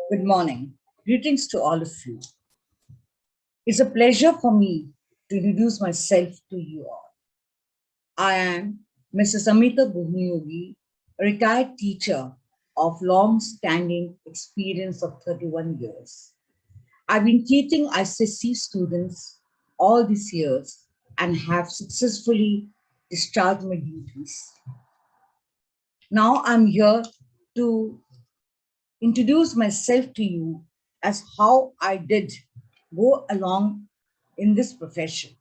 Good morning. Greetings to all of you. It's a pleasure for me to introduce myself to you all. I am Mrs. Amita Bhumiyogi, a retired teacher of long-standing experience of 31 years. I've been teaching ICSE students all these years and have successfully discharged my duties. Now I'm here to introduce myself to you as how I did go along in this profession.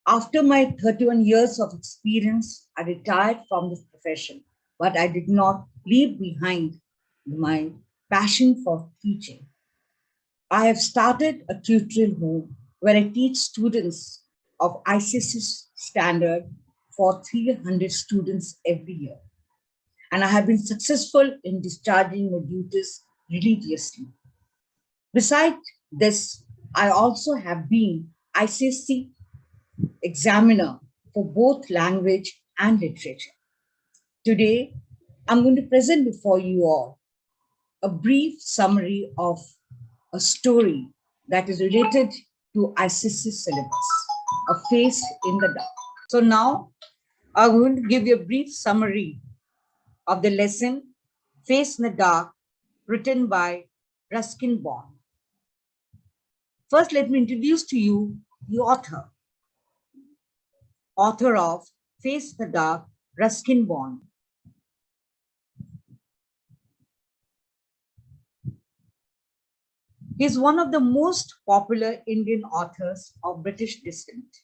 After my 31 years of experience, I retired from this profession, but I did not leave behind my passion for teaching. I have started a tutorial home where I teach students of ICSE standard for 300 students every year. And I have been successful in discharging my duties religiously. Besides this, I also have been ICSE examiner for both language and literature. Today, I'm going to present before you all a brief summary of a story that is related to ICSE syllabus, A Face in the Dark. So now, I'm going to give you a brief summary of the lesson Face in the Dark, written by Ruskin Bond. First, let me introduce to you the author of Face the Dark, Ruskin Bond. He is one of the most popular Indian authors of British descent.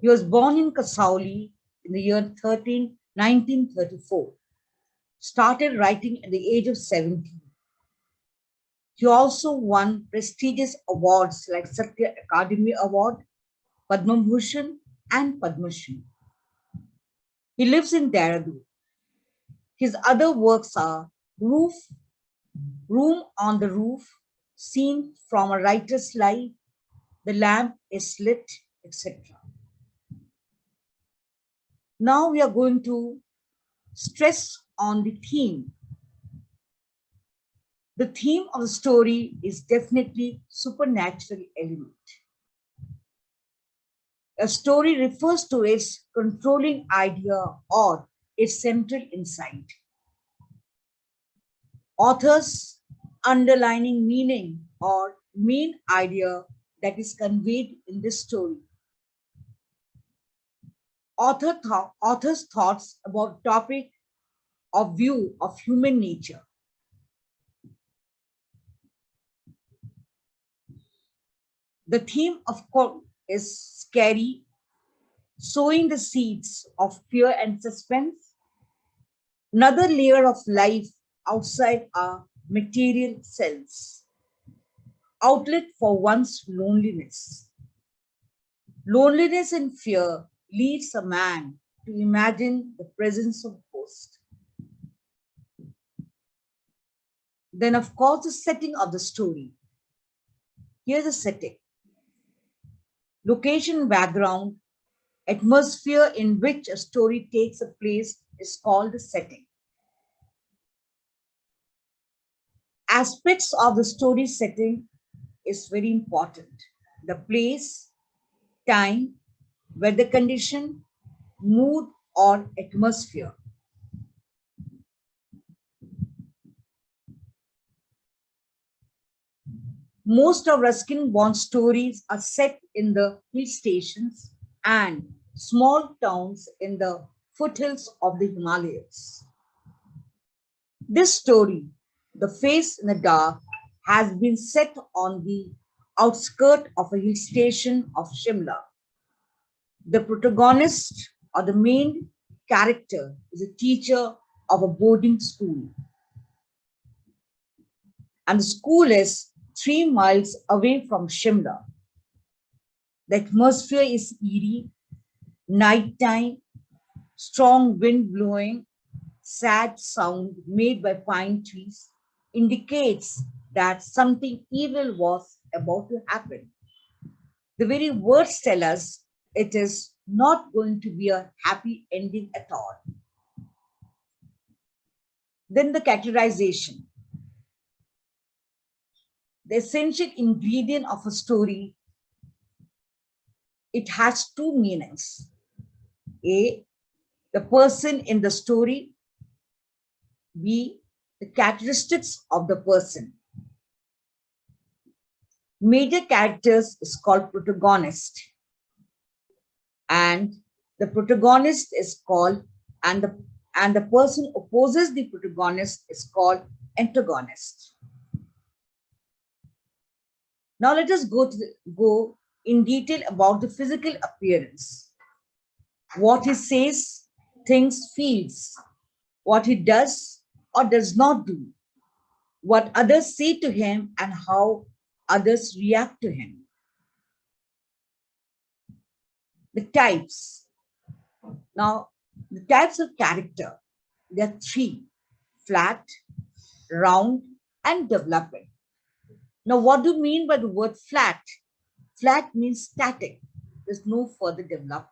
He was born in Kasauli in the year 1934, started writing at the age of 17. He also won prestigious awards like Satya Akademi Award, Padma Bhushan, and Padma Shri. He lives in Dehradun. His other works are Room on the Roof, Scene from a Writer's Life, The Lamp is Lit, etc. Now we are going to stress on the theme. The theme of the story is definitely supernatural element. A story refers to its controlling idea or its central insight. Author's underlining meaning or main idea that is conveyed in this story. Author's thoughts about topic of view of human nature. The theme, of course, is scary, sowing the seeds of fear and suspense, another layer of life outside our material selves, outlet for one's loneliness. Loneliness and fear leads a man to imagine the presence of ghosts. Then, of course, the setting of the story. Here's the setting. Location, background, atmosphere in which a story takes a place is called the setting. Aspects of the story setting is very important. The place, time, weather condition, mood, or atmosphere. Most of Ruskin Bond's stories are set in the hill stations and small towns in the foothills of the Himalayas. This story, The Face in the Dark, has been set on the outskirts of a hill station of Shimla. The protagonist or the main character is a teacher of a boarding school. And the school is 3 miles away from Shimla. The atmosphere is eerie, nighttime, strong wind blowing, sad sound made by pine trees indicates that something evil was about to happen. The very words tell us it is not going to be a happy ending at all. Then the categorization. The essential ingredient of a story, it has two meanings. A, the person in the story. B, the characteristics of the person. Major characters is called protagonist, and the protagonist is called, and the person opposes the protagonist is called antagonist. Now let us go in detail about the physical appearance. What he says, thinks, feels, what he does or does not do, what others say to him, and how others react to him. The types. Now, the types of character, there are three: flat, round, and developing. Now, what do you mean by the word flat? Flat means static. There's no further development.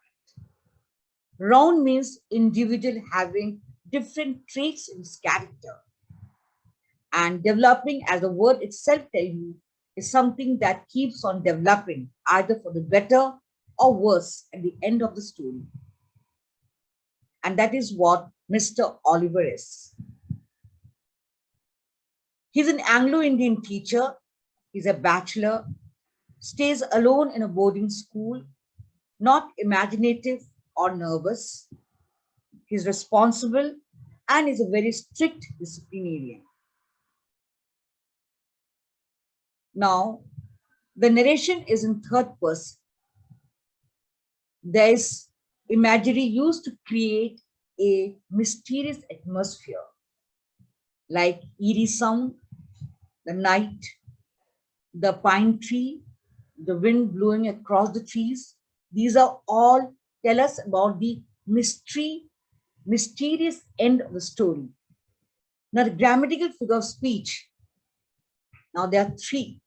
Round means individual having different traits in his character. And developing, as the word itself tells you, is something that keeps on developing, either for the better or worse at the end of the story. And that is what Mr. Oliver is. He's an Anglo-Indian teacher. He's a bachelor, stays alone in a boarding school, not imaginative or nervous. He's responsible and is a very strict disciplinarian. Now, the narration is in third person. There is imagery used to create a mysterious atmosphere, like eerie sound, the night, the pine tree, the wind blowing across the trees. These are all tell us about the mysterious end of the story. Now, the grammatical figure of speech. Now, there are three: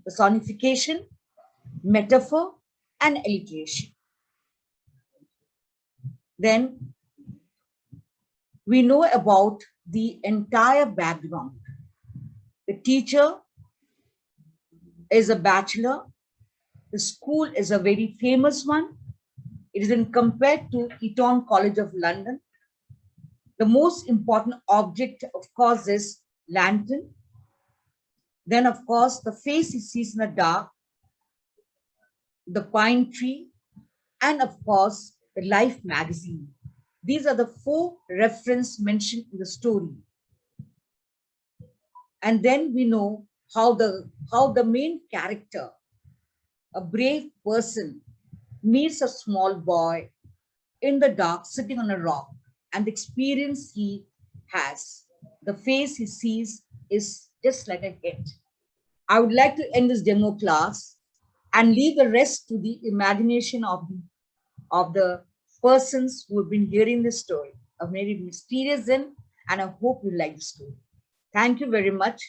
personification, metaphor, and alliteration. Then we know about the entire background. The teacher is a bachelor. The school is a very famous one. It is compared to Eton College of London. The most important object, of course, is lantern. Then, of course, the face he sees in the dark, the pine tree, and of course, the Life magazine. These are the four references mentioned in the story. And then we know how the main character, a brave person, meets a small boy in the dark sitting on a rock, and the experience he has, the face he sees, is just like a hit. I would like to end this demo class and leave the rest to the imagination of the persons who have been hearing this story. A very mysterious end, and I hope you like the story. Thank you very much.